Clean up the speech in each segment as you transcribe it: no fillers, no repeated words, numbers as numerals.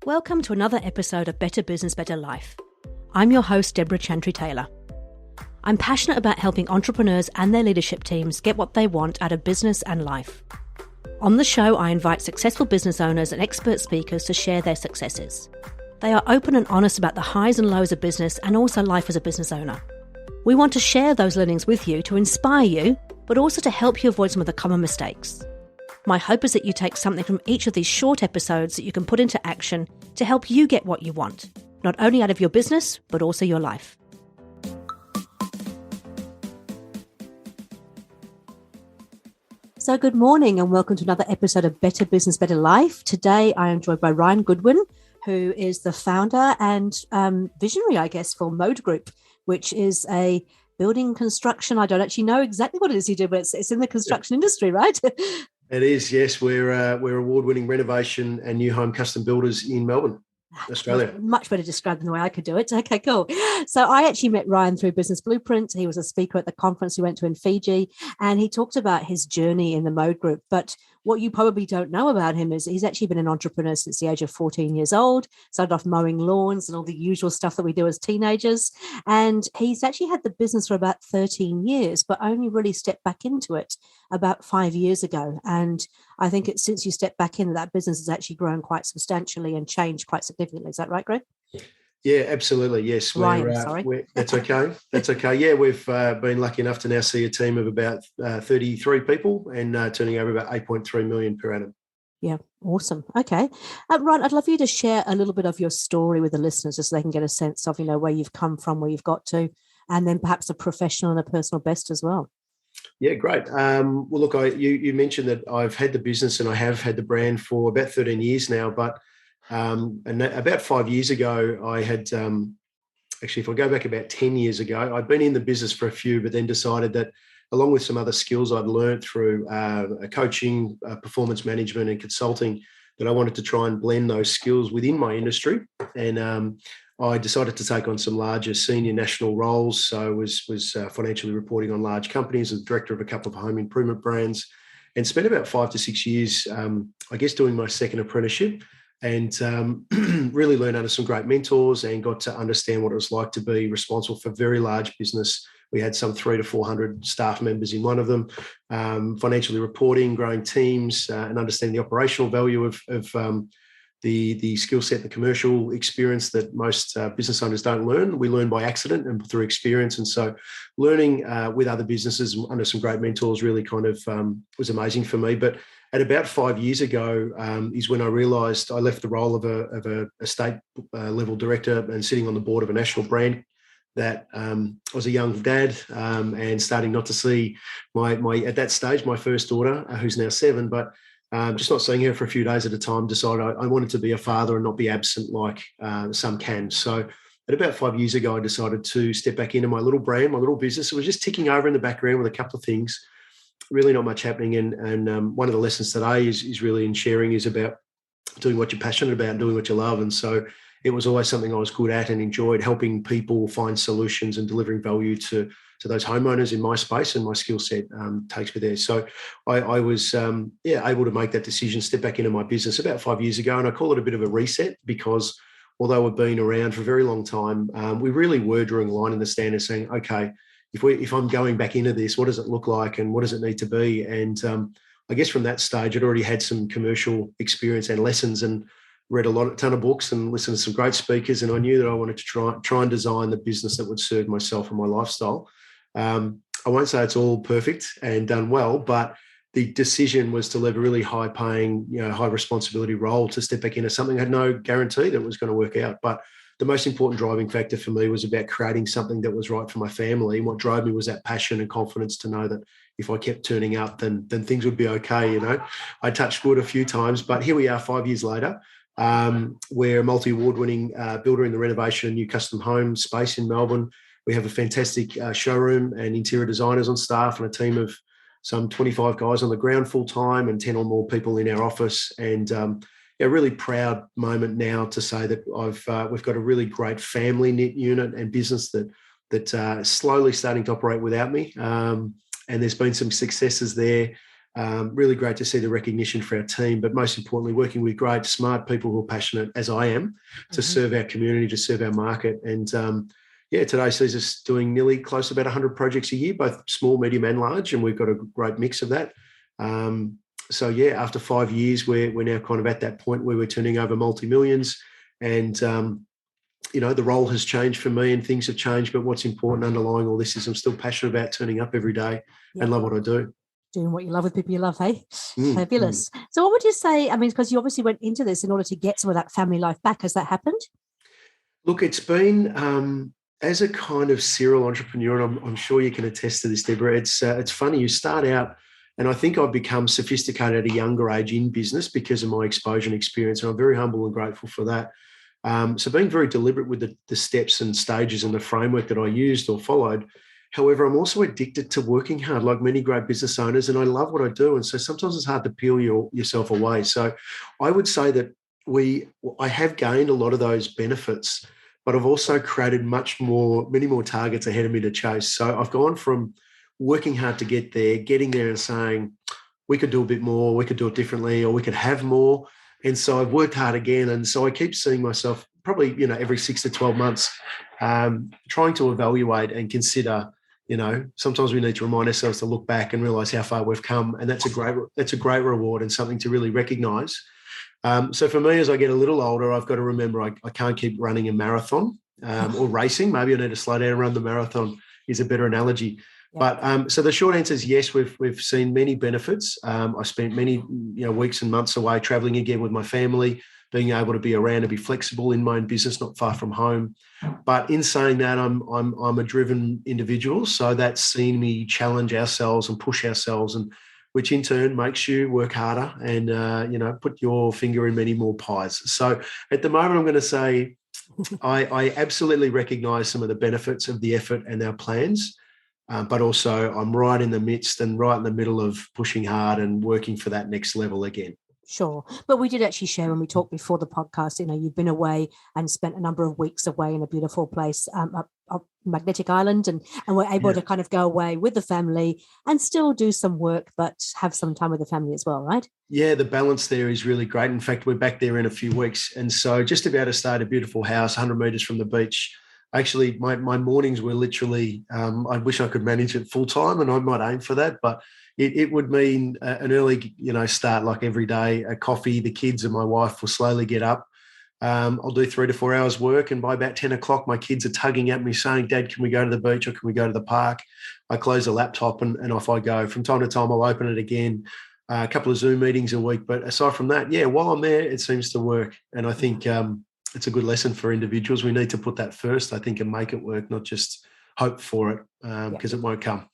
Welcome to another episode of Better Business, Better Life. I'm your host, Deborah Chantry-Taylor. I'm passionate about helping entrepreneurs and their leadership teams get what they want out of business and life. On the show, I invite successful business owners and expert speakers to share their successes. They are open and honest about the highs and lows of business and also life as a business owner. We want to share those learnings with you to inspire you, but also to help you avoid some of the common mistakes. My hope is that you take something from each of these short episodes that you can put into action to help you get what you want, not only out of your business, but also your life. So good morning and welcome to another episode of Better Business, Better Life. Today I am joined by Ryan Goodwin, who is the founder and visionary, I guess, for Mode Group, which is a building construction. I don't actually know exactly what it is you do, but it's in the construction industry, right? It is, yes. We're award-winning renovation and new home custom builders in Melbourne, Australia. Much better described than the way I could do it. Okay, cool. So I actually met Ryan through Business Blueprint. He was a speaker at the conference we went to in Fiji, and he talked about his journey in the Mode Group. But what you probably don't know about him is he's actually been an entrepreneur since the age of 14 years old, started off mowing lawns and all the usual stuff that we do as teenagers. And he's actually had the business for about 13 years, but only really stepped back into it about 5 years ago. And I think it's since you stepped back in that business has actually grown quite substantially and changed quite significantly. Is that right, Greg? Yeah, absolutely. Yes. Ryan, sorry. That's okay. That's okay. Yeah, we've been lucky enough to now see a team of about 33 people and turning over about 8.3 million per annum. Yeah, awesome. Okay. Ryan, I'd love you to share a little bit of your story with the listeners just so they can get a sense of, where you've come from, where you've got to, and then perhaps a professional and a personal best as well. Yeah, great. Well, look, you mentioned that I've had the business and I have had the brand for about 13 years now, but and about 5 years ago, I had actually, if I go back about 10 years ago, I'd been in the business for a few, but then decided that along with some other skills I'd learned through coaching, performance management and consulting, that I wanted to try and blend those skills within my industry. And I decided to take on some larger senior national roles. So I was financially reporting on large companies as director of a couple of home improvement brands and spent about 5 to 6 years, I guess, doing my second apprenticeship and really learned under some great mentors and got to understand what it was like to be responsible for very large business. We had some 300 to 400 staff members in one of them, financially reporting, growing teams, and understanding the operational value of the skill set, the commercial experience that most business owners don't learn. We learn by accident and through experience. And so learning with other businesses under some great mentors really kind of was amazing for me. But at about 5 years ago is when I realised I left the role of a state level director and sitting on the board of a national brand that I was a young dad and starting not to see my at that stage, my first daughter, who's now 7, but just not seeing her for a few days at a time, decided I wanted to be a father and not be absent like some can. So at about 5 years ago, I decided to step back into my little brand, my little business. It was just ticking over in the background with a couple of things, really not much happening. And one of the lessons today is really in sharing is about doing what you're passionate about, doing what you love. And so it was always something I was good at and enjoyed, helping people find solutions and delivering value to those homeowners in my space, and my skill set takes me there. So I was able to make that decision, step back into my business about 5 years ago. And I call it a bit of a reset because although we've been around for a very long time, we really were drawing a line in the sand and saying, okay, if I'm going back into this, what does it look like and what does it need to be? And I guess from that stage, I'd already had some commercial experience and lessons and read a ton of books and listened to some great speakers. And I knew that I wanted to try and design the business that would serve myself and my lifestyle. I won't say it's all perfect and done well, but the decision was to leave a really high-paying, high responsibility role to step back into something I had no guarantee that it was going to work out. But the most important driving factor for me was about creating something that was right for my family. And what drove me was that passion and confidence to know that if I kept turning up, then things would be okay. I touched wood a few times, but here we are 5 years later. We're a multi-award-winning builder in the renovation and new custom home space in Melbourne. We have a fantastic showroom and interior designers on staff and a team of some 25 guys on the ground full-time and 10 or more people in our office. And a really proud moment now to say that we've got a really great family knit unit and business that slowly starting to operate without me. And there's been some successes there Really great to see the recognition for our team, but most importantly, working with great, smart people who are passionate, as I am, to serve our community, to serve our market. And today sees us doing nearly close to about 100 projects a year, both small, medium, and large, and we've got a great mix of that. After 5 years, we're now kind of at that point where we're turning over multi-millions, and the role has changed for me and things have changed, but what's important underlying all this is I'm still passionate about turning up every day and love what I do. Doing what you love with people you love, hey? Fabulous. So what would you say, because you obviously went into this in order to get some of that family life back. Has that happened? Look, it's been, as a kind of serial entrepreneur, and I'm sure you can attest to this, Deborah, it's funny, you start out, and I think I've become sophisticated at a younger age in business because of my exposure and experience, and I'm very humble and grateful for that. So being very deliberate with the steps and stages and the framework that I used or followed. However, I'm also addicted to working hard, like many great business owners, and I love what I do. And so sometimes it's hard to peel yourself away. So I would say that I have gained a lot of those benefits, but I've also created many more targets ahead of me to chase. So I've gone from working hard to get there, getting there and saying, we could do a bit more, we could do it differently, or we could have more. And so I've worked hard again. And so I keep seeing myself probably, every 6 to 12 months, trying to evaluate and consider, sometimes we need to remind ourselves to look back and realize how far we've come. And that's a great reward and something to really recognize. So for me, as I get a little older, I've got to remember I can't keep running a marathon or racing. Maybe I need to slow down and run the marathon is a better analogy. Yeah. But so the short answer is yes, we've seen many benefits. I spent many weeks and months away traveling again with my family, being able to be around and be flexible in my own business, not far from home. But in saying that, I'm a driven individual, so that's seen me challenge ourselves and push ourselves, and which in turn makes you work harder and put your finger in many more pies. So at the moment, I'm going to say I absolutely recognise some of the benefits of the effort and our plans. But also I'm right in the midst and right in the middle of pushing hard and working for that next level again. Sure. But we did actually share when we talked before the podcast, you've been away and spent a number of weeks away in a beautiful place up Magnetic Island and we're able to kind of go away with the family and still do some work, but have some time with the family as well, right? Yeah, the balance there is really great. In fact, we're back there in a few weeks. And so just about to stay at a beautiful house, 100 metres from the beach. Actually, my mornings were literally, I wish I could manage it full time and I might aim for that, but it would mean an early, start like every day, a coffee, the kids and my wife will slowly get up. I'll do 3 to 4 hours work. And by about 10 o'clock, my kids are tugging at me saying, Dad, can we go to the beach or can we go to the park? I close the laptop and off I go. From time to time, I'll open it again, a couple of Zoom meetings a week. But aside from that, while I'm there, it seems to work. And I think it's a good lesson for individuals. We need to put that first, I think, and make it work, not just hope for it because it won't come.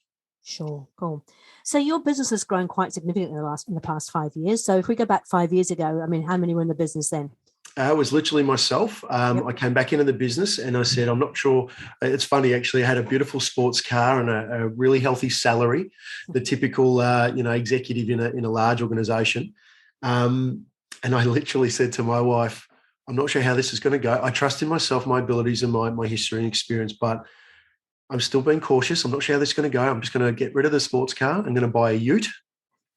Sure. Cool. So your business has grown quite significantly in the past 5 years. So if we go back 5 years ago, how many were in the business then? It was literally myself. I came back into the business and I said, I'm not sure. It's funny, actually. I had a beautiful sports car and a really healthy salary, the typical, executive in a large organisation. And I literally said to my wife, I'm not sure how this is going to go. I trust in myself, my abilities and my history and experience, but I'm still being cautious. I'm not sure how this is going to go. I'm just going to get rid of the sports car. I'm going to buy a ute.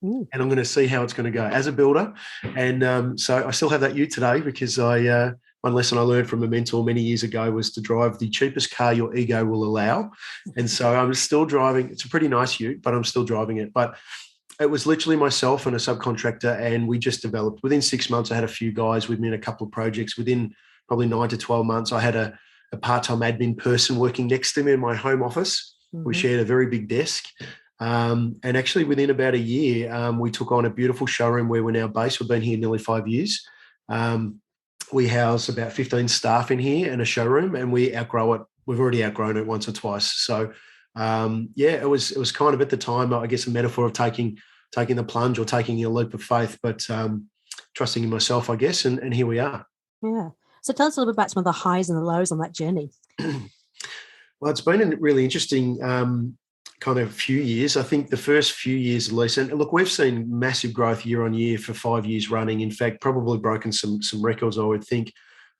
And I'm going to see how it's going to go as a builder. And so I still have that ute today because one lesson I learned from a mentor many years ago was to drive the cheapest car your ego will allow. And so I'm still driving. It's a pretty nice ute, but I'm still driving it. But it was literally myself and a subcontractor, and we just developed. Within 6 months, I had a few guys with me in a couple of projects. Within probably 9 to 12 months, I had a part-time admin person working next to me in my home office. Mm-hmm. We shared a very big desk. And actually within about a year, we took on a beautiful showroom where we're now based. We've been here nearly 5 years. We house about 15 staff in here and a showroom, and we outgrow it. We've already outgrown it once or twice. So, it was kind of at the time, I guess, a metaphor of taking the plunge or taking a leap of faith, but trusting in myself, I guess, and here we are. Yeah. So tell us a little bit about some of the highs and the lows on that journey. Well, it's been a really interesting kind of few years. I think the first few years at least, and look, we've seen massive growth year on year for 5 years running. In fact, probably broken some records, I would think.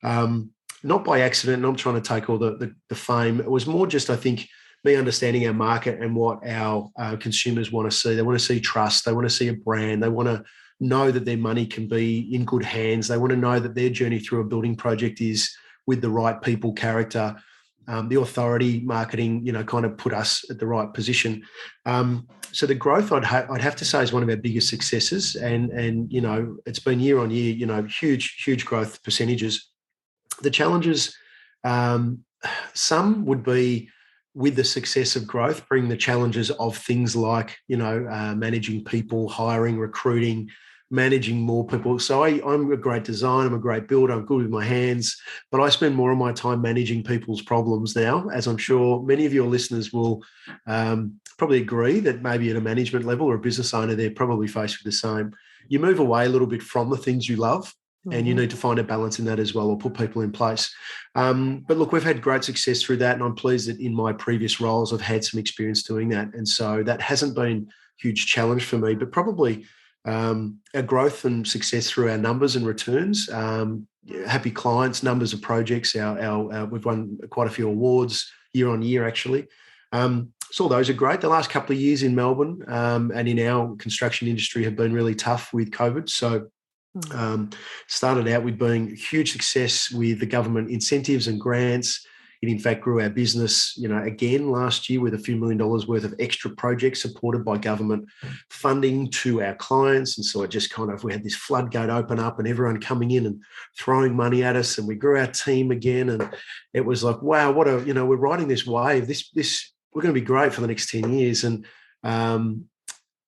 Not by accident, not trying to take all the fame. It was more just, I think, me understanding our market and what our consumers want to see. They want to see trust. They want to see a brand. They want to know that their money can be in good hands. They want to know that their journey through a building project is with the right people, character. The authority marketing, kind of put us at the right position. So the growth, I'd have to say, is one of our biggest successes, and it's been year on year, huge growth percentages. The challenges, some would be with the success of growth, bring the challenges of things like managing people, hiring, recruiting, managing more people. So I'm a great designer, I'm a great builder, I'm good with my hands, but I spend more of my time managing people's problems now, as I'm sure many of your listeners will probably agree that maybe at a management level or a business owner, they're probably faced with the same. You move away a little bit from the things you love, and you need to find a balance in that as well, or put people in place. But look, we've had great success through that, and I'm pleased that in my previous roles, I've had some experience doing that. And so that hasn't been a huge challenge for me, but probably our growth and success through our numbers and returns, happy clients, numbers of projects. We've won quite a few awards year on year, actually. So those are great. The last couple of years in Melbourne and in our construction industry have been really tough with COVID. So started out with being a huge success with the government incentives and grants. It in fact grew our business, again last year with a few $1 million worth of extra projects supported by government funding to our clients. And so it just we had this floodgate open up and everyone coming in and throwing money at us, and we grew our team again. And it was like, wow, we're riding this wave. This we're going to be great for the next 10 years. And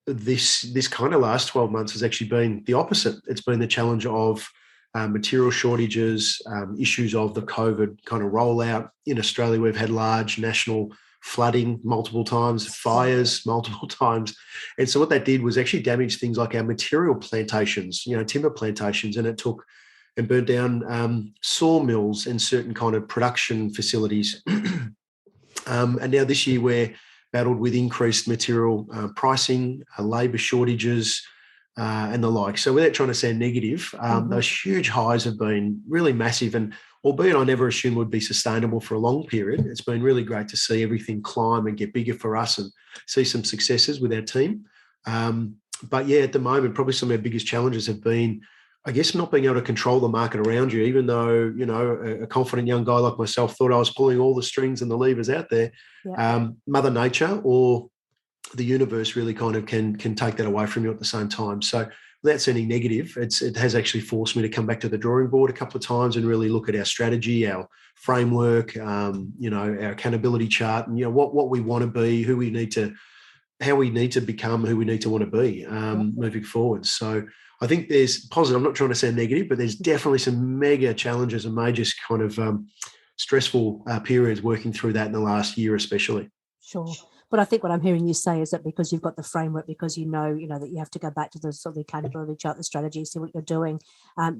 this kind of last 12 months has actually been the opposite. It's been the challenge of material shortages, issues of the COVID kind of rollout. In Australia, we've had large national flooding multiple times, fires multiple times. And so what that did was actually damage things like our material plantations, timber plantations, and it took and burnt down sawmills and certain kind of production facilities. And now this year we're battled with increased material pricing, labour shortages, and the like. So without trying to sound negative, those huge highs have been really massive, and albeit I never assumed would be sustainable for a long period, it's been really great to see everything climb and get bigger for us and see some successes with our team. But yeah, at the moment, probably some of our biggest challenges have been, I guess, not being able to control the market around you, even though, a confident young guy like myself thought I was pulling all the strings and the levers out there. Yeah. Mother Nature or the universe really kind of can take that away from you at the same time. So without sounding negative, it has actually forced me to come back to the drawing board a couple of times and really look at our strategy, our framework, our accountability chart, and what we want to be, how we need to become, who we need to want to be moving forward. So I think there's positive. I'm not trying to sound negative, but there's definitely some mega challenges and major kind of stressful periods working through that in the last year, especially. Sure. But I think what I'm hearing you say is that because you've got the framework, because you know that you have to go back to the sort of the accountability chart, the strategy, see what you're doing,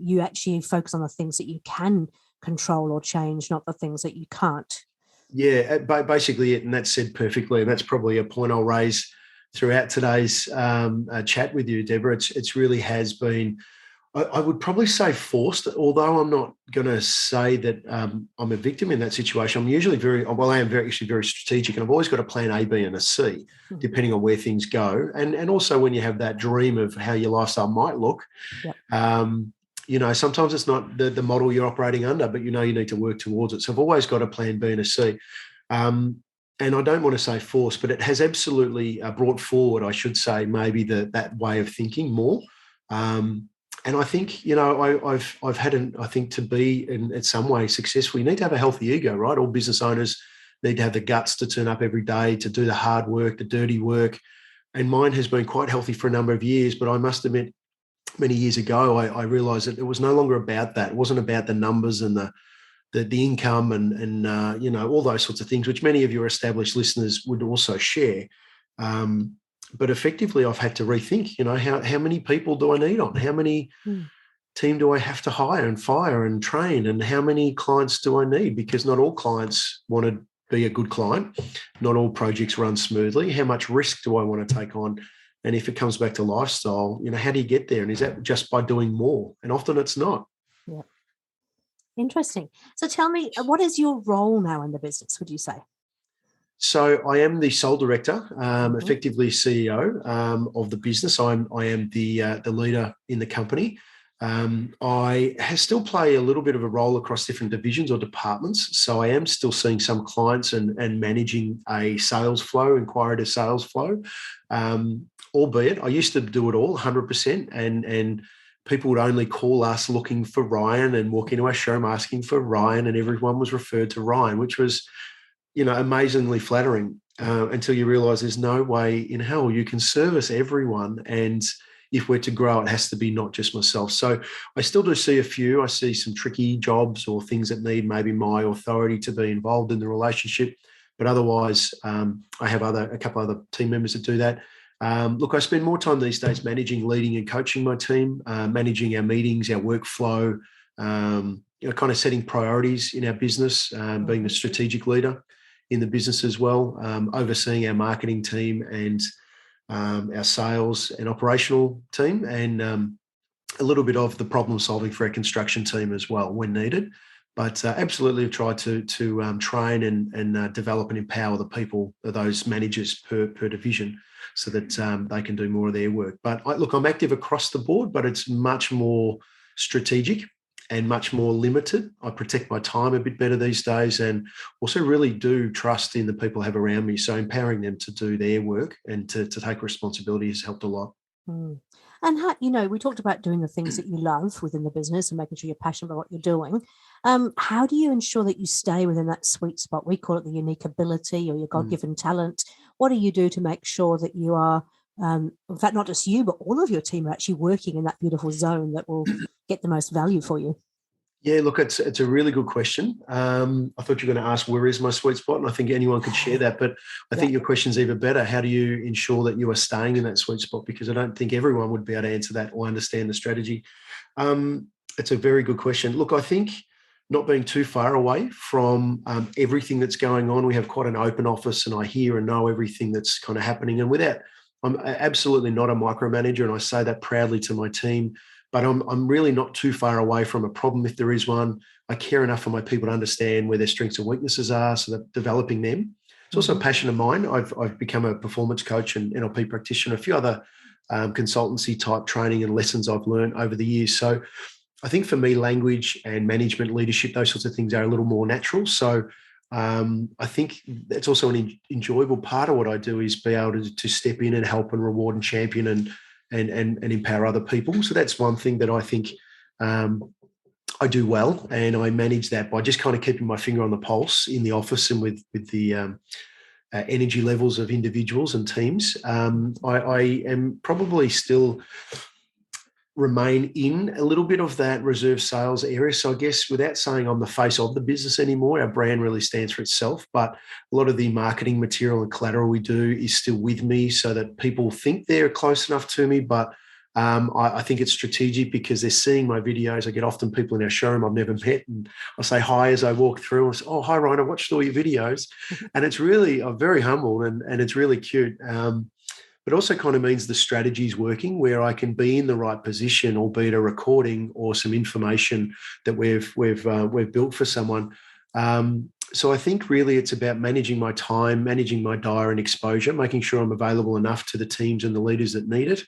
you actually focus on the things that you can control or change, not the things that you can't. Yeah, basically it, and that's said perfectly. And that's probably a point I'll raise throughout today's chat with you, Deborah. It's really has been, I would probably say forced, although I'm not going to say that I'm a victim in that situation. I'm usually I am very strategic, and I've always got a plan A, B, and a C, depending on where things go. And also when you have that dream of how your lifestyle might look, sometimes it's not the model you're operating under, but you need to work towards it. So I've always got a plan B and a C. And I don't want to say forced, but it has absolutely brought forward, I should say, maybe that way of thinking more. And I think, I've had, I think to be in some way successful, you need to have a healthy ego, right? All business owners need to have the guts to turn up every day, to do the hard work, the dirty work. And mine has been quite healthy for a number of years, but I must admit, many years ago, I realized that it was no longer about that. It wasn't about the numbers and the income and all those sorts of things, which many of your established listeners would also share. But effectively, I've had to rethink, how many people do I need on? How many team do I have to hire and fire and train? And how many clients do I need? Because not all clients want to be a good client. Not all projects run smoothly. How much risk do I want to take on? And if it comes back to lifestyle, how do you get there? And is that just by doing more? And often it's not. Yeah. Interesting. So tell me, what is your role now in the business, would you say? So I am the sole director, Mm-hmm. effectively CEO of the business. I am the leader in the company. I still play a little bit of a role across different divisions or departments. So I am still seeing some clients and managing a sales flow, inquiry to sales flow. Albeit I used to do it all 100%, and people would only call us looking for Ryan and walk into our showroom asking for Ryan, and everyone was referred to Ryan, which was, amazingly flattering, until you realize there's no way in hell you can service everyone. And if we're to grow, it has to be not just myself. So I still do see a few. I see some tricky jobs or things that need maybe my authority to be involved in the relationship. But otherwise, I have a couple other team members that do that. Look, I spend more time these days managing, leading, and coaching my team, managing our meetings, our workflow, kind of setting priorities in our business, being the strategic leader in the business as well, overseeing our marketing team and our sales and operational team, and a little bit of the problem solving for our construction team as well when needed. But absolutely have tried to train and develop and empower the people, those managers per division, so that they can do more of their work. But I'm active across the board, but it's much more strategic and much more limited. I protect my time a bit better these days, and also really do trust in the people I have around me. So empowering them to do their work and to take responsibility has helped a lot. Mm. And how, we talked about doing the things that you love within the business and making sure you're passionate about what you're doing. How do you ensure that you stay within that sweet spot? We call it the unique ability or your God-given talent. What do you do to make sure that you are, in fact, not just you, but all of your team are actually working in that beautiful zone that will get the most value for you? Yeah, look, it's a really good question. I thought you were going to ask where is my sweet spot, and I think anyone could share that. But I think your question's even better. How do you ensure that you are staying in that sweet spot? Because I don't think everyone would be able to answer that or understand the strategy. It's a very good question. Look, I think not being too far away from everything that's going on. We have quite an open office, and I hear and know everything that's kind of happening. And I'm absolutely not a micromanager, and I say that proudly to my team. But I'm really not too far away from a problem if there is one. I care enough for my people to understand where their strengths and weaknesses are, so that developing them. It's also a passion of mine. I've become a performance coach and NLP practitioner, a few other consultancy type training and lessons I've learned over the years. So I think for me, language and management, leadership, those sorts of things are a little more natural. So I think that's also an enjoyable part of what I do, is be able to step in and help and reward and champion and empower other people. So that's one thing that I think I do well, and I manage that by just kind of keeping my finger on the pulse in the office and with the energy levels of individuals and teams. I am probably still remain in a little bit of that reserve sales area. So I guess without saying I'm the face of the business anymore, our brand really stands for itself, but a lot of the marketing material and collateral we do is still with me, so that people think they're close enough to me. But I think it's strategic because they're seeing my videos. I get often people in our showroom I've never met, and I say hi as I walk through. I say, "Oh, hi, Ryan, I watched all your videos." And it's really, I'm very humbled, and it's really cute. But also kind of means the strategy is working, where I can be in the right position, albeit a recording or some information that we've built for someone. So I think really it's about managing my time, managing my diary and exposure, making sure I'm available enough to the teams and the leaders that need it,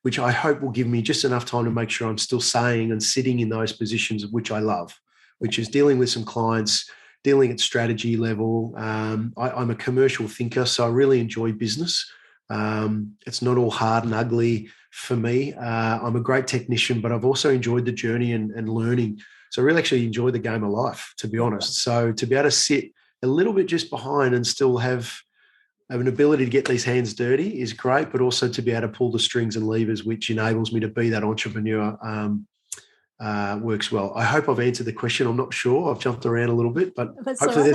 which I hope will give me just enough time to make sure I'm still staying and sitting in those positions which I love, which is dealing with some clients, dealing at strategy level. I'm a commercial thinker, so I really enjoy business. It's not all hard and ugly for me. I'm a great technician, but I've also enjoyed the journey and learning. So I really actually enjoy the game of life, to be honest. So to be able to sit a little bit just behind and still have an ability to get these hands dirty is great, but also to be able to pull the strings and levers, which enables me to be that entrepreneur, works well. I hope I've answered the question. I'm not sure. I've jumped around a little bit, but hopefully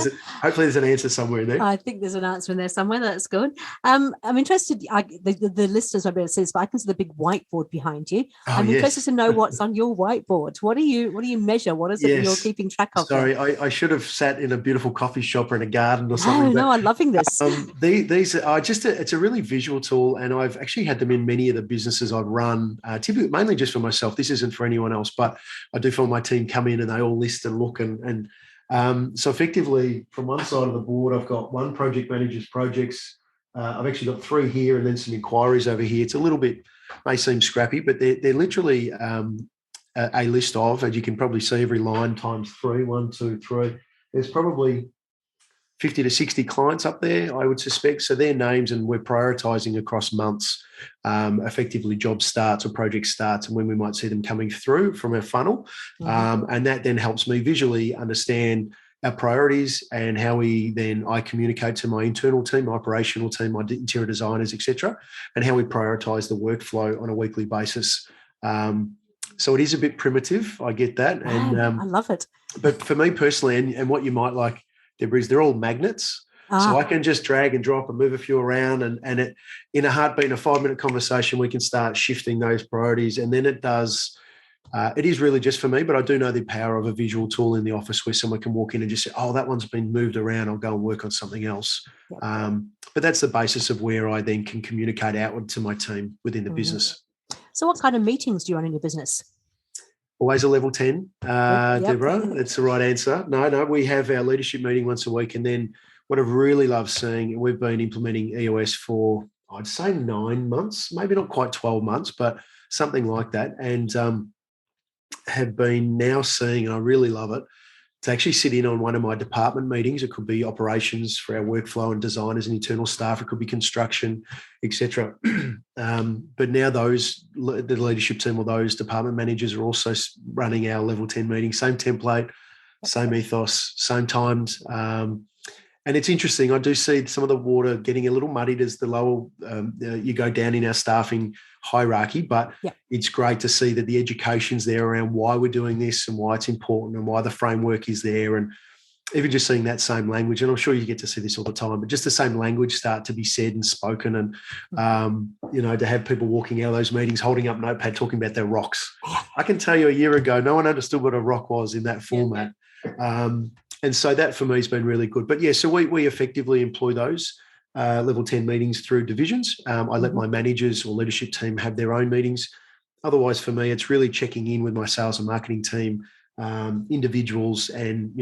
there's an answer somewhere in there. I think there's an answer in there somewhere. That's good. I'm interested. The listeners might be able to see this, but I can see the big whiteboard behind you. I'm interested to know what's on your whiteboard. What do you measure? What is it that you're keeping track of? Sorry, I should have sat in a beautiful coffee shop or in a garden or something. No, I'm loving this. These are it's a really visual tool, and I've actually had them in many of the businesses I've run, typically mainly just for myself. This isn't for anyone else, but I do feel my team come in and they all list and look and So effectively, from one side of the board, I've got one project manager's projects. I've actually got 3 here and then some inquiries over here. It's a little bit, may seem scrappy, but they're literally a list of, as you can probably see, every line times 3, 1, 2, 3. There's probably 50 to 60 clients up there, I would suspect. So their names, and we're prioritising across months, effectively job starts or project starts, and when we might see them coming through from our funnel. And that then helps me visually understand our priorities and how I communicate to my internal team, my operational team, my interior designers, etc., and how we prioritise the workflow on a weekly basis. So it is a bit primitive. I get that. And I love it. But for me personally, and what you might like, Deborah, is they're all magnets. So I can just drag and drop and move a few around, and it, in a heartbeat, in a 5-minute conversation, we can start shifting those priorities. And then it does, it is really just for me, but I do know the power of a visual tool in the office where someone can walk in and just say, oh, that one's been moved around, I'll go and work on something else. But that's the basis of where I then can communicate outward to my team within the business. So what kind of meetings do you run in your business? Always a level 10, Deborah. That's the right answer. No, we have our leadership meeting once a week. And then what I've really loved seeing, and we've been implementing EOS for, I'd say 9 months, maybe not quite 12 months, but something like that. And have been now seeing, and I really love it, to actually sit in on one of my department meetings. It could be operations for our workflow and designers and internal staff. It could be construction, etc. But now the leadership team or those department managers are also running our level 10 meeting. Same template, same ethos, same times. And it's interesting. I do see some of the water getting a little muddied as the lower you go down in our staffing hierarchy, but it's great to see that the education's there around why we're doing this and why it's important and why the framework is there. And even just seeing that same language, and I'm sure you get to see this all the time, but just the same language start to be said and spoken, and to have people walking out of those meetings holding up notepad talking about their rocks. I can tell you a year ago, no one understood what a rock was in that format. And so that for me has been really good. But so we effectively employ those level 10 meetings through divisions. I let my managers or leadership team have their own meetings. Otherwise, for me, it's really checking in with my sales and marketing team, individuals, and,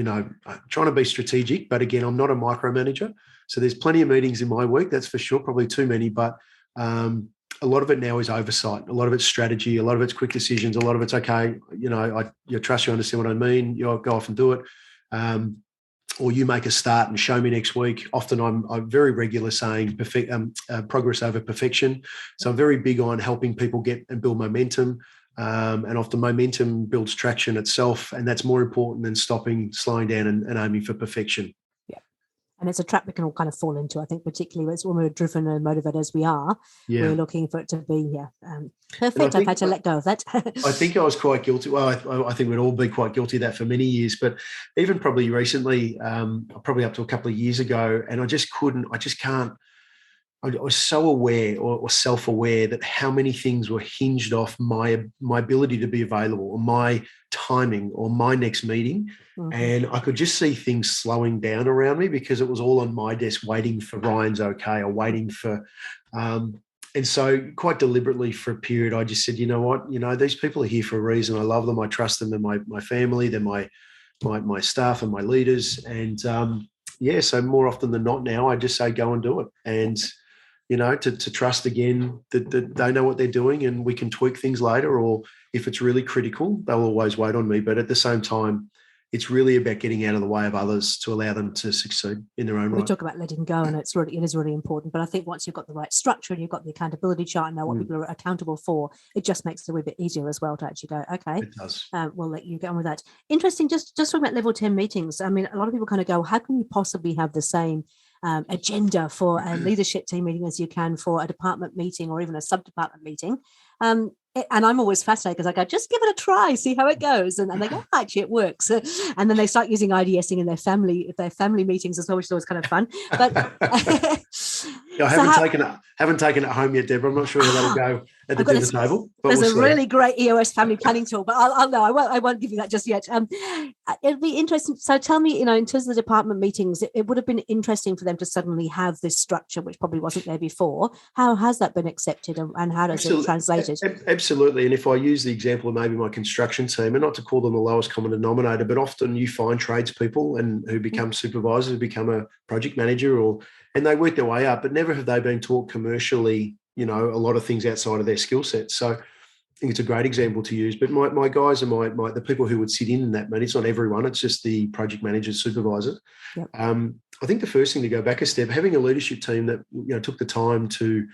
trying to be strategic. But again, I'm not a micromanager. So there's plenty of meetings in my week, that's for sure, probably too many. But a lot of it now is oversight. A lot of it's strategy. A lot of it's quick decisions. A lot of it's, okay, I trust you understand what I mean. You'll go off and do it. Or you make a start and show me next week. Often I'm very regular saying progress over perfection. So I'm very big on helping people get and build momentum. And often momentum builds traction itself. And that's more important than slowing down and aiming for perfection. And it's a trap we can all kind of fall into, I think, particularly when we're driven and motivated as we are. We're looking for it to be perfect. I've had to let go of that. I think I was quite guilty. Well, I think we'd all be quite guilty of that for many years, but even probably recently, probably up to a couple of years ago, and I was so aware or self-aware that how many things were hinged off my ability to be available, or my timing, or my next meeting. And I could just see things slowing down around me because it was all on my desk waiting for Ryan's okay, or waiting for... and so quite deliberately for a period, I just said, you know what, these people are here for a reason. I love them. I trust them. They're my family. They're my staff and my leaders. And so more often than not now, I just say, go and do it. And to trust again that they know what they're doing, and we can tweak things later, or if it's really critical, they'll always wait on me. But at the same time, it's really about getting out of the way of others to allow them to succeed in their own right. We talk about letting go, and it is really important. But I think once you've got the right structure and you've got the accountability chart and know what people are accountable for, it just makes it a wee bit easier as well to actually go, okay, it does. We'll let you get on with that. Interesting. Just talking about level 10 meetings. I mean, a lot of people kind of go, how can you possibly have the same agenda for a leadership team meeting as you can for a department meeting or even a sub-department meeting? And I'm always fascinated because I go, just give it a try, see how it goes. And they go, actually, it works. And then they start using IDSing in their family meetings as well, which is always kind of fun. But I haven't taken it home yet, Deborah. I'm not sure how that'll go. at the dinner table. But there's we'll a see. really great EOS family planning tool, but I won't give you that just yet. It'll be interesting. So tell me, in terms of the department meetings, it would have been interesting for them to suddenly have this structure, which probably wasn't there before. How has that been accepted, and how does it translate it? Absolutely. And if I use the example of maybe my construction team, and not to call them the lowest common denominator, but often you find tradespeople and who become supervisors, who become a project manager, and they work their way up, but never have they been taught commercially, a lot of things outside of their skill set. So I think it's a great example to use. But my guys are the people who would sit in that meeting. It's not everyone, it's just the project managers, supervisors. Yep. I think the first thing, to go back a step, having a leadership team that took the time to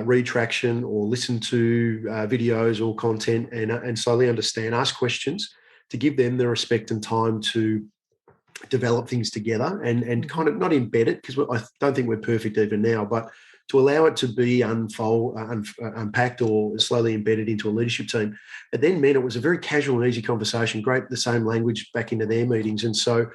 read traction or listen to videos or content and slowly understand, ask questions, to give them the respect and time to develop things together and kind of not embed it, because I don't think we're perfect even now, but to allow it to be unpacked or slowly embedded into a leadership team. It then meant it was a very casual and easy conversation, great, the same language back into their meetings. And so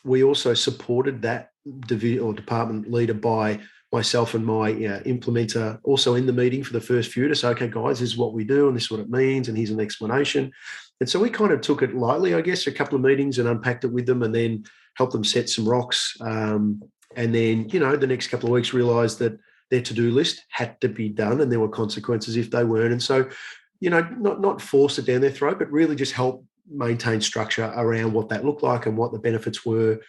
we also supported that department leader by myself and my implementer also in the meeting for the first few, to say, okay, guys, this is what we do and this is what it means and here's an explanation. And so we kind of took it lightly, I guess, a couple of meetings and unpacked it with them and then helped them set some rocks. And then, the next couple of weeks realised that their to-do list had to be done and there were consequences if they weren't. And so, not force it down their throat, but really just help maintain structure around what that looked like and what the benefits were.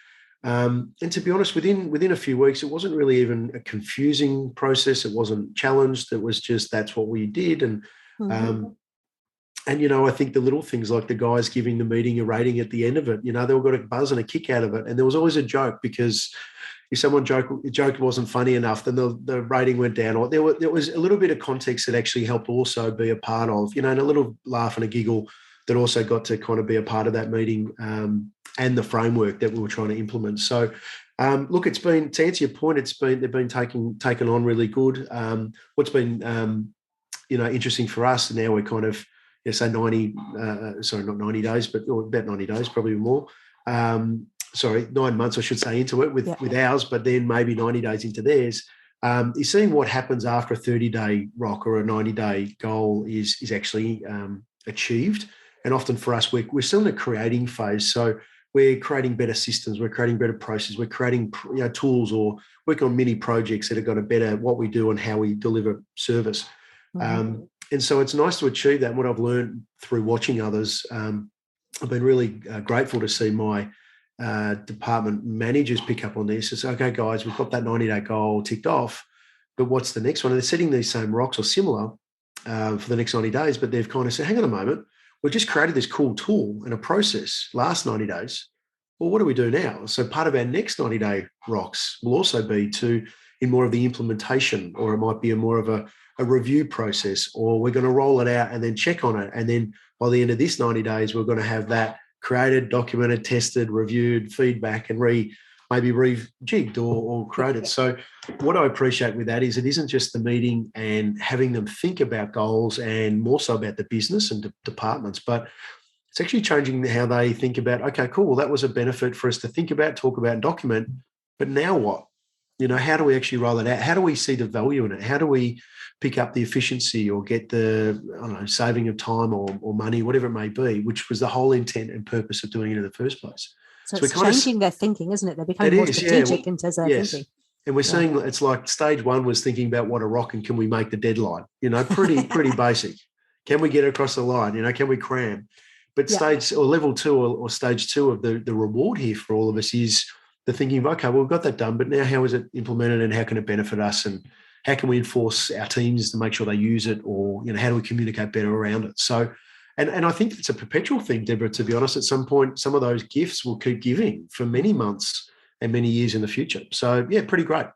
And to be honest, within a few weeks, it wasn't really even a confusing process. It wasn't challenged. It was just, that's what we did. And I think the little things like the guys giving the meeting a rating at the end of it, they all got a buzz and a kick out of it. And there was always a joke, because if someone joke wasn't funny enough, then the rating went down. Or there was a little bit of context that actually helped also be a part of, and a little laugh and a giggle that also got to kind of be a part of that meeting and the framework that we were trying to implement. So, look, it's been, to answer your point, they've been taken on really good. What's been interesting for us, and now we're kind of, say 90, not 90 days, but about 90 days, probably more. 9 months, I should say, into it with ours, but then maybe 90 days into theirs. Is seeing what happens after a 30-day rock or a 90-day goal is actually achieved. And often for us, we're still in a creating phase. So we're creating better systems, we're creating better processes, we're creating tools, or working on mini projects that are going to better what we do and how we deliver service. And so it's nice to achieve that. And what I've learned through watching others, I've been really grateful to see my department managers pick up on this. It's okay, guys, we've got that 90-day goal ticked off, but what's the next one? And they're setting these same rocks or similar for the next 90 days, but they've kind of said, hang on a moment, we've just created this cool tool and a process last 90 days. Well, what do we do now? So part of our next 90-day rocks will also be in more of the implementation, or it might be more of a review process, or we're going to roll it out and then check on it. And then by the end of this 90 days, we're going to have that created, documented, tested, reviewed, feedback, and maybe rejigged or created. So what I appreciate with that is it isn't just the meeting and having them think about goals and more so about the business and departments, but it's actually changing how they think about, okay, cool, well, that was a benefit for us to think about, talk about, and document, but now what? How do we actually roll it out? How do we see the value in it? How do we pick up the efficiency or get the, saving of time or money, whatever it may be, which was the whole intent and purpose of doing it in the first place. So it's changing their thinking, isn't it? They're becoming more strategic in terms of their thinking. And we're seeing it's like stage one was thinking about what a rock and can we make the deadline? Pretty basic. Can we get across the line? Can we cram? But stage or level two or stage two of the reward here for all of us is the thinking of, okay, well, we've got that done, but now how is it implemented and how can it benefit us, and how can we enforce our teams to make sure they use it, or how do we communicate better around it? So, and I think it's a perpetual thing, Deborah, to be honest. At some point, some of those gifts will keep giving for many months and many years in the future. So, yeah, pretty great.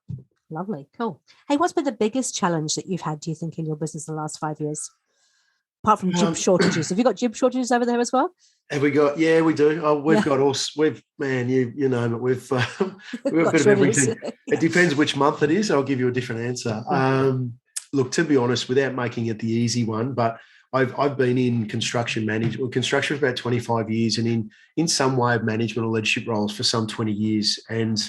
Lovely. Cool. Hey, what's been the biggest challenge that you've had, do you think, in your business in the last 5 years? Apart from jib shortages. Have you got jib shortages over there as well? Have we got? Yeah, we do. Oh, we've got all. We've you know, but we've got a bit of everything. It depends which month it is. I'll give you a different answer. Look, to be honest, without making it the easy one, but I've been in construction construction for about 25 years, and in some way of management or leadership roles for some 20 years, and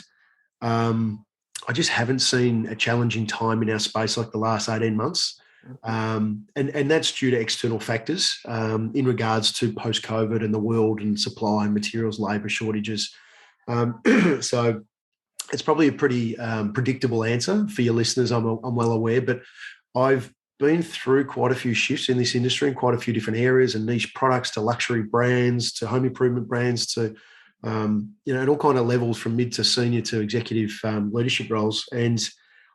I just haven't seen a challenging time in our space like the last 18 months. And that's due to external factors in regards to post-COVID and the world and supply and materials, labour shortages. So it's probably a pretty predictable answer for your listeners, I'm well aware, but I've been through quite a few shifts in this industry in quite a few different areas, and niche products to luxury brands to home improvement brands to, at all kind of levels from mid to senior to executive leadership roles. And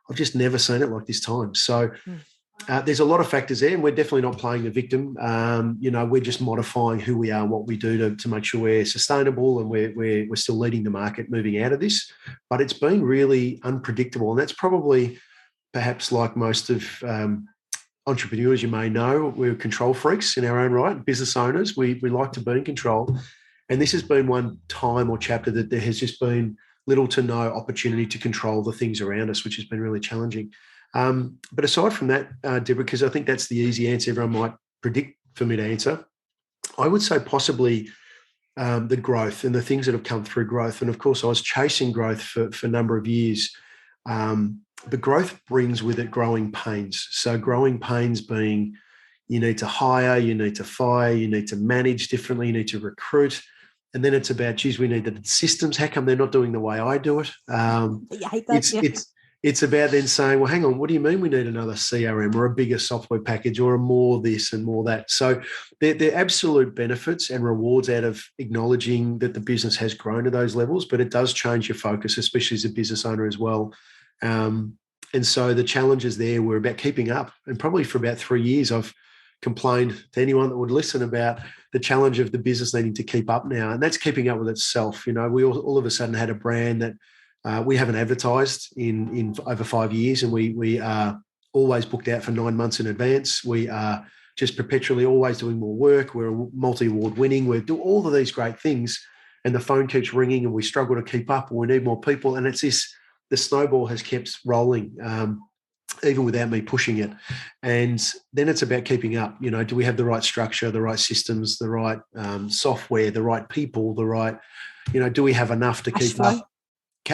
I've just never seen it like this time. So there's a lot of factors there, and we're definitely not playing the victim. We're just modifying who we are and what we do to make sure we're sustainable, and we're still leading the market moving out of this. But it's been really unpredictable, and that's probably perhaps like most of entrepreneurs you may know, we're control freaks in our own right, business owners. We like to be in control. And this has been one time or chapter that there has just been little to no opportunity to control the things around us, which has been really challenging. But aside from that, Deborah, because I think that's the easy answer everyone might predict for me to answer, I would say possibly the growth and the things that have come through growth. And of course, I was chasing growth for a number of years. But growth brings with it growing pains. So growing pains being you need to hire, you need to fire, you need to manage differently, you need to recruit. And then it's about, geez, we need the systems. How come they're not doing the way I do it? I hate that, It's about then saying, well, hang on, what do you mean we need another CRM or a bigger software package or a more this and more that? So they're absolute benefits and rewards out of acknowledging that the business has grown to those levels, but it does change your focus, especially as a business owner as well. And so the challenges there were about keeping up. And probably for about 3 years, I've complained to anyone that would listen about the challenge of the business needing to keep up now. And that's keeping up with itself. You know, we all of a sudden had a brand that we haven't advertised in over 5 years, and we are always booked out for 9 months in advance. We are just perpetually always doing more work. We're multi-award winning. We do all of these great things, and the phone keeps ringing, and we struggle to keep up, and we need more people. And it's this, the snowball has kept rolling, even without me pushing it. And then it's about keeping up. You know, do we have the right structure, the right systems, the right software, the right people, the right, do we have enough to keep up?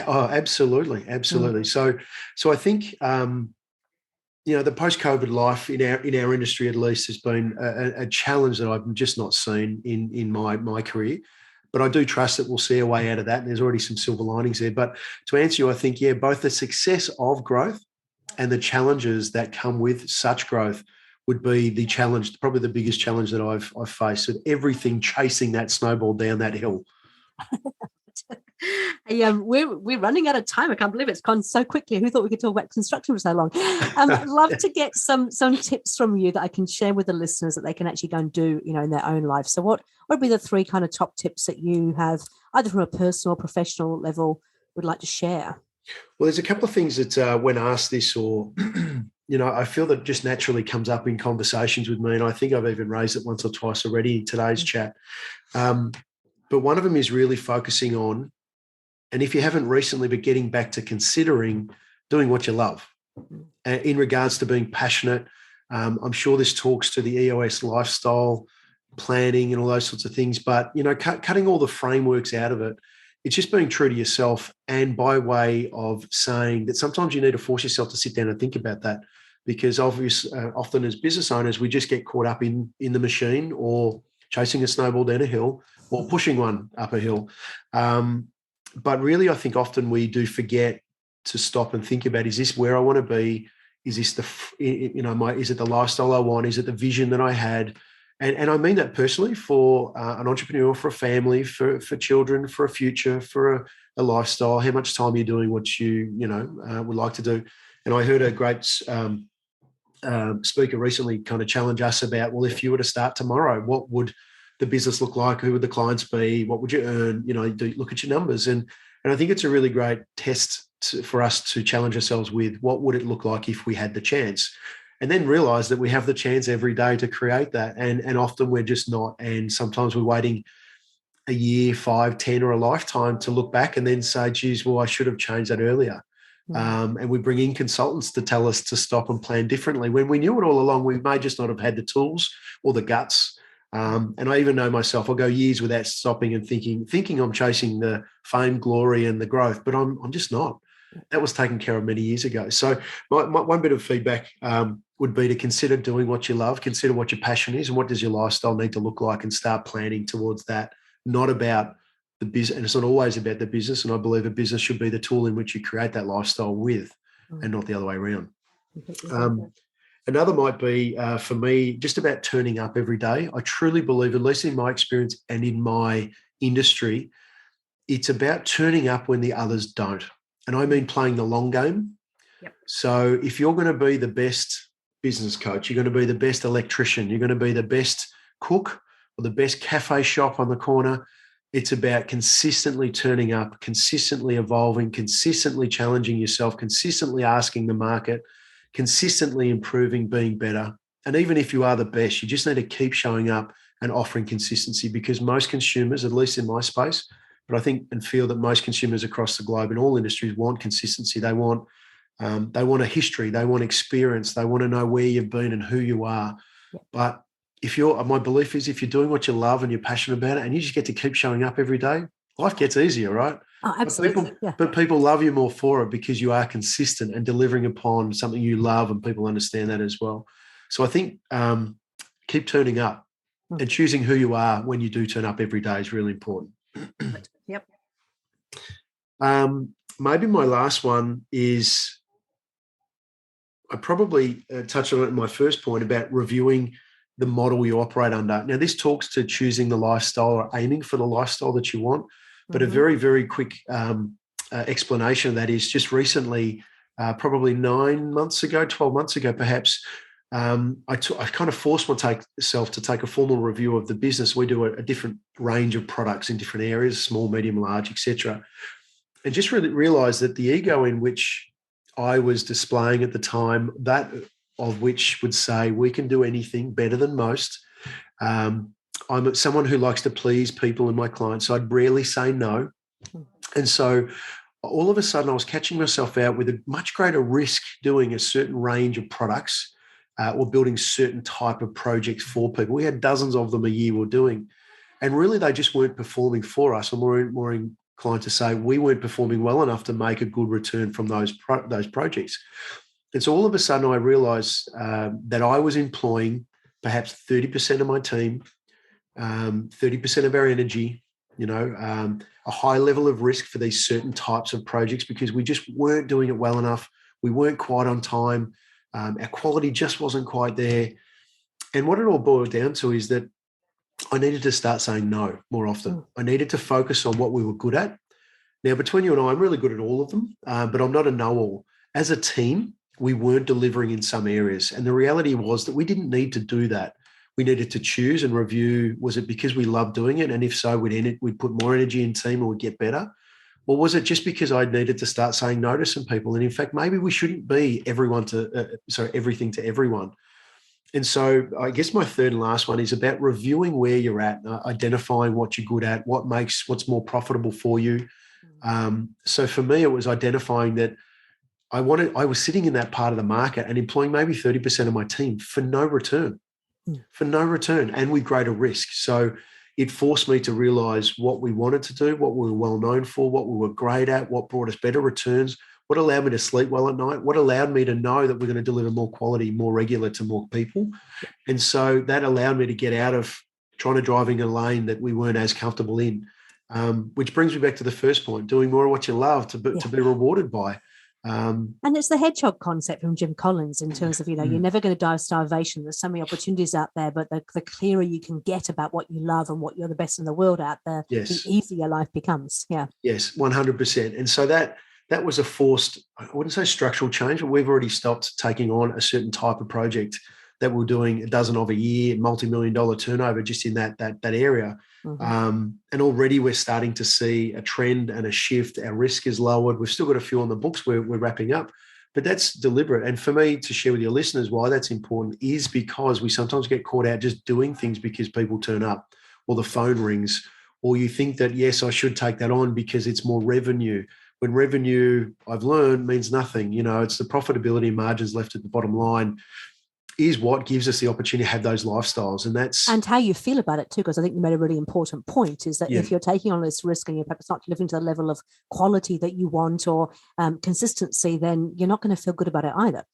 Oh, absolutely. So I think the post-COVID life in our industry, at least, has been a challenge that I've just not seen in my career. But I do trust that we'll see a way out of that, and there's already some silver linings there. But to answer you, I think both the success of growth and the challenges that come with such growth would be the challenge, probably the biggest challenge that I've faced, with everything chasing that snowball down that hill. Hey, we're running out of time. I can't believe it's gone so quickly. Who thought we could talk about construction for so long? I'd love to get some tips from you that I can share with the listeners that they can actually go and do, in their own life. So what would be the 3 kind of top tips that you have, either from a personal or professional level, would like to share? Well, there's a couple of things that when asked this, or I feel that just naturally comes up in conversations with me, and I think I've even raised it once or twice already in today's chat. But one of them is really focusing on, and if you haven't recently, but getting back to considering doing what you love in regards to being passionate. I'm sure this talks to the EOS lifestyle planning and all those sorts of things, but, cutting all the frameworks out of it, it's just being true to yourself, and by way of saying that sometimes you need to force yourself to sit down and think about that, because often as business owners, we just get caught up in the machine, or chasing a snowball down a hill, or pushing one up a hill. But really, I think often we do forget to stop and think about, is this where I want to be? Is this is it the lifestyle I want? Is it the vision that I had? And I mean that personally, for an entrepreneur, for a family, for children, for a future, for a lifestyle. How much time you're doing what you would like to do. And I heard a great speaker recently kind of challenge us about, well, if you were to start tomorrow, what would the business look like? Who would the clients be? What would you earn? Look at your numbers. And I think it's a really great test for us to challenge ourselves with, what would it look like if we had the chance? And then realize that we have the chance every day to create that. And often we're just not. And sometimes we're waiting a year, 5, 10, or a lifetime to look back and then say, geez, well, I should have changed that earlier. And we bring in consultants to tell us to stop and plan differently, when we knew it all along. We may just not have had the tools or the guts. And I even know myself, I'll go years without stopping and thinking I'm chasing the fame, glory, and the growth, but I'm just not. That was taken care of many years ago. So my one bit of feedback would be to consider doing what you love, consider what your passion is, and what does your lifestyle need to look like, and start planning towards that. Not about the business, and it's not always about the business. And I believe a business should be the tool in which you create that lifestyle with, and not the other way around. Another might be, for me, just about turning up every day. I truly believe, at least in my experience and in my industry, it's about turning up when the others don't. And I mean playing the long game. Yep. So if you're going to be the best business coach, you're going to be the best electrician, you're going to be the best cook or the best cafe shop on the corner, it's about consistently turning up, consistently evolving, consistently challenging yourself, consistently asking the market, consistently improving, being better. And even if you are the best, you just need to keep showing up and offering consistency, because most consumers, at least in my space, but I think and feel that most consumers across the globe in all industries want consistency. They want a history. They want experience. They want to know where you've been and who you are. Yeah. But my belief is, if you're doing what you love and you're passionate about it, and you just get to keep showing up every day, life gets easier, right? Oh, absolutely. But people love you more for it because you are consistent and delivering upon something you love, and people understand that as well. So I think keep turning up and choosing who you are when you do turn up every day is really important. Yep. Maybe my last one is, I probably touched on it in my first point about reviewing the model you operate under. Now, this talks to choosing the lifestyle or aiming for the lifestyle that you want. But a very, very quick explanation of that is, just recently, probably 9 months ago, 12 months ago, perhaps, I kind of forced myself to take a formal review of the business. We do a different range of products in different areas, small, medium, large, etc. And just really realised that the ego in which I was displaying at the time, that of which would say we can do anything better than most. I'm someone who likes to please people and my clients, so I'd rarely say no. And so all of a sudden I was catching myself out with a much greater risk doing a certain range of products or building certain type of projects for people. We had dozens of them a year we're doing. And really they just weren't performing for us. I'm more inclined to say we weren't performing well enough to make a good return from those projects. And so all of a sudden I realized that I was employing perhaps 30% of my team, 30% of our energy, a high level of risk for these certain types of projects, because we just weren't doing it well enough. We weren't quite on time. Our quality just wasn't quite there. And what it all boiled down to is that I needed to start saying no more often. I needed to focus on what we were good at. Now, between you and I, I'm really good at all of them, but I'm not a know-all. As a team, we weren't delivering in some areas. And the reality was that we didn't need to do that. We needed to choose and review, was it because we loved doing it? And if so, we'd put more energy in team and we'd get better. Or was it just because I needed to start saying no to some people? And in fact, maybe we shouldn't be everything to everyone. And so I guess my third and last one is about reviewing where you're at, identifying what you're good at, what's more profitable for you. So for me, it was identifying that I was sitting in that part of the market and employing maybe 30% of my team for no return. And with greater risk. So it forced me to realize what we wanted to do, what we were well known for, what we were great at, what brought us better returns, what allowed me to sleep well at night, what allowed me to know that we're going to deliver more quality, more regular to more people. And so that allowed me to get out of trying to drive in a lane that we weren't as comfortable in, which brings me back to the first point, doing more of what you love to be rewarded by. And it's the hedgehog concept from Jim Collins in terms of, you're never going to die of starvation. There's so many opportunities out there, but the clearer you can get about what you love and what you're the best in the world at, the easier life becomes. Yeah. Yes, 100%. And so that was a forced, I wouldn't say structural change, but we've already stopped taking on a certain type of project that we're doing a dozen of a year, multi-million-dollar turnover just in that area. And already we're starting to see a trend and a shift. Our risk is lowered. We've still got a few on the books we're wrapping up, but that's deliberate. And for me to share with your listeners why that's important is because we sometimes get caught out just doing things because people turn up or the phone rings, or you think that, yes, I should take that on because it's more revenue. When revenue, I've learned, means nothing. It's the profitability margins left at the bottom line is what gives us the opportunity to have those lifestyles. And how you feel about it too, because I think you made a really important point, is that if you're taking on this risk and you're perhaps not living to the level of quality that you want or consistency, then you're not going to feel good about it either.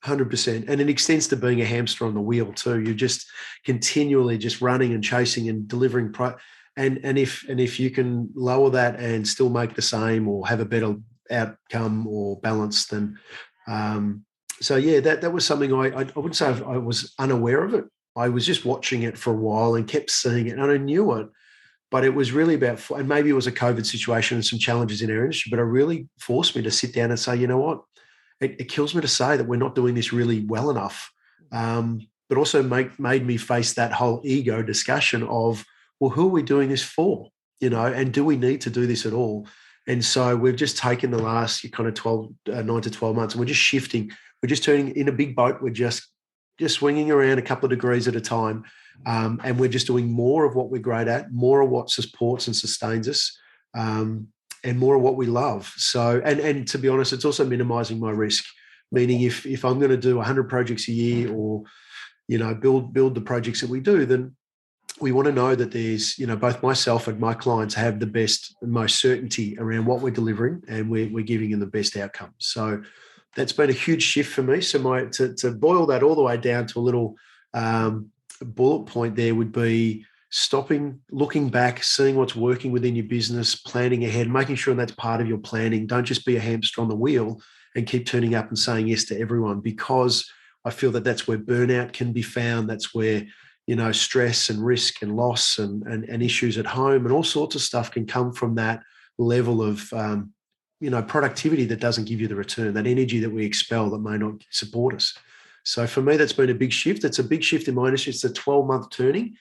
100%. And it extends to being a hamster on the wheel too. You're just continually just running and chasing and delivering. And if you can lower that and still make the same or have a better outcome or balance, then that was something I wouldn't say I was unaware of it. I was just watching it for a while and kept seeing it, and I knew it. But it was really about, and maybe it was a COVID situation and some challenges in our industry, but it really forced me to sit down and say, you know what, it kills me to say that we're not doing this really well enough. But also made me face that whole ego discussion of, well, who are we doing this for? And do we need to do this at all? And so we've just taken the last kind of 9 to 12 months, and we're just shifting. We're just turning in a big boat. We're just swinging around a couple of degrees at a time. And we're just doing more of what we're great at, more of what supports and sustains us, and more of what we love. So, and to be honest, it's also minimizing my risk, meaning if I'm going to do 100 projects a year or, build the projects that we do, then we want to know that there's, both myself and my clients have the best and most certainty around what we're delivering, and we're giving them the best outcome. So that's been a huge shift for me. So to boil that all the way down to a little bullet point there would be stopping, looking back, seeing what's working within your business, planning ahead, making sure that's part of your planning. Don't just be a hamster on the wheel and keep turning up and saying yes to everyone, because I feel that that's where burnout can be found. That's where, stress and risk and loss and issues at home and all sorts of stuff can come from that level of, productivity that doesn't give you the return, that energy that we expel that may not support us. So for me, that's been a big shift. It's a big shift in my industry. It's a 12-month turning.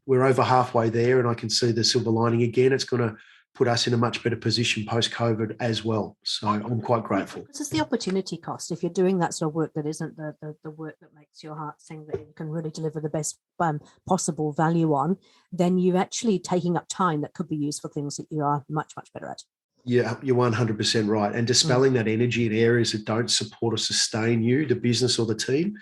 We're over halfway there, and I can see the silver lining again. It's going to put us in a much better position post-COVID as well. So I'm quite grateful. This is the opportunity cost. If you're doing that sort of work that isn't the work that makes your heart sing, that you can really deliver the best possible value on, then you're actually taking up time that could be used for things that you are much, much better at. Yeah, you're 100% right. And dispelling that energy in areas that don't support or sustain you, the business or the team,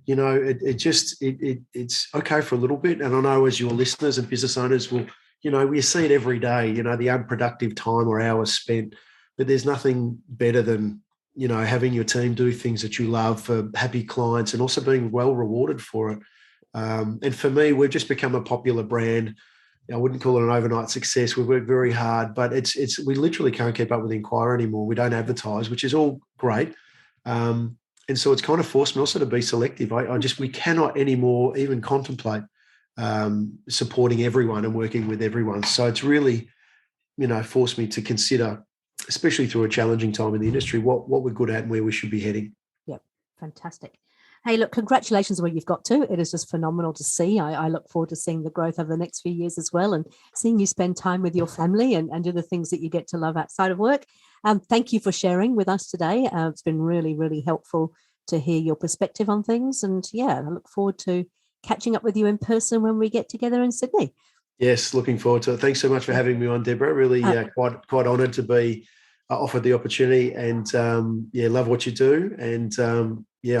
it's okay for a little bit. And I know as your listeners and business owners will, we see it every day, the unproductive time or hours spent, but there's nothing better than, having your team do things that you love for happy clients and also being well rewarded for it. And for me, we've just become a popular brand. I wouldn't call it an overnight success. We've worked very hard, but we literally can't keep up with the inquiry anymore. We don't advertise, which is all great. And so it's kind of forced me also to be selective. We cannot anymore even contemplate supporting everyone and working with everyone. So it's really, forced me to consider, especially through a challenging time in the industry, what we're good at and where we should be heading. Yep, fantastic. Hey, look, congratulations on where you've got to. It is just phenomenal to see. I look forward to seeing the growth over the next few years as well, and seeing you spend time with your family and do the things that you get to love outside of work. Thank you for sharing with us today. It's been really, really helpful to hear your perspective on things. And I look forward to catching up with you in person when we get together in Sydney. Yes, looking forward to it. Thanks so much for having me on, Deborah. Really quite honoured to be offered the opportunity, and love what you do. And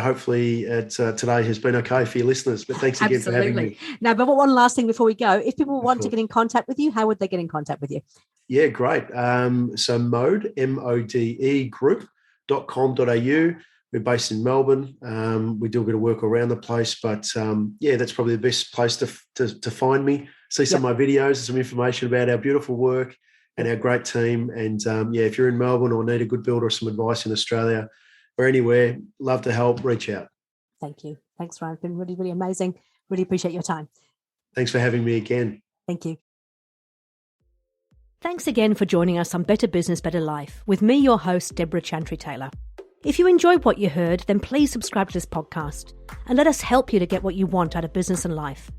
hopefully today has been okay for your listeners. But thanks again for having me. Now, but one last thing before we go. If people want to get in contact with you, how would they get in contact with you? Yeah, great. So Mode, MODE group.com.au. We're based in Melbourne. We do a bit of work around the place, but that's probably the best place to find me. See some of my videos, some information about our beautiful work and our great team. And if you're in Melbourne or need a good builder or some advice in Australia or anywhere, love to help, reach out. Thank you. Thanks, Ryan. It's been really, really amazing. Really appreciate your time. Thanks for having me again. Thank you. Thanks again for joining us on Better Business, Better Life with me, your host, Deborah Chantry-Taylor. If you enjoyed what you heard, then please subscribe to this podcast and let us help you to get what you want out of business and life.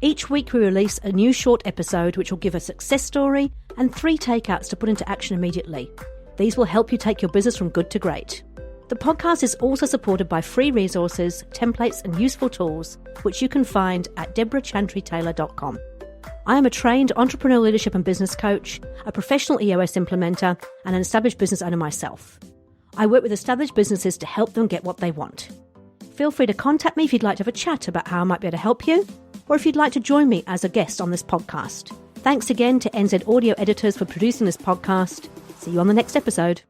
Each week we release a new short episode which will give a success story and 3 takeouts to put into action immediately. These will help you take your business from good to great. The podcast is also supported by free resources, templates and useful tools, which you can find at deborahchantrytaylor.com. I am a trained entrepreneurial leadership and business coach, a professional EOS implementer, and an established business owner myself. I work with established businesses to help them get what they want. Feel free to contact me if you'd like to have a chat about how I might be able to help you, or if you'd like to join me as a guest on this podcast. Thanks again to NZ Audio Editors for producing this podcast. See you on the next episode.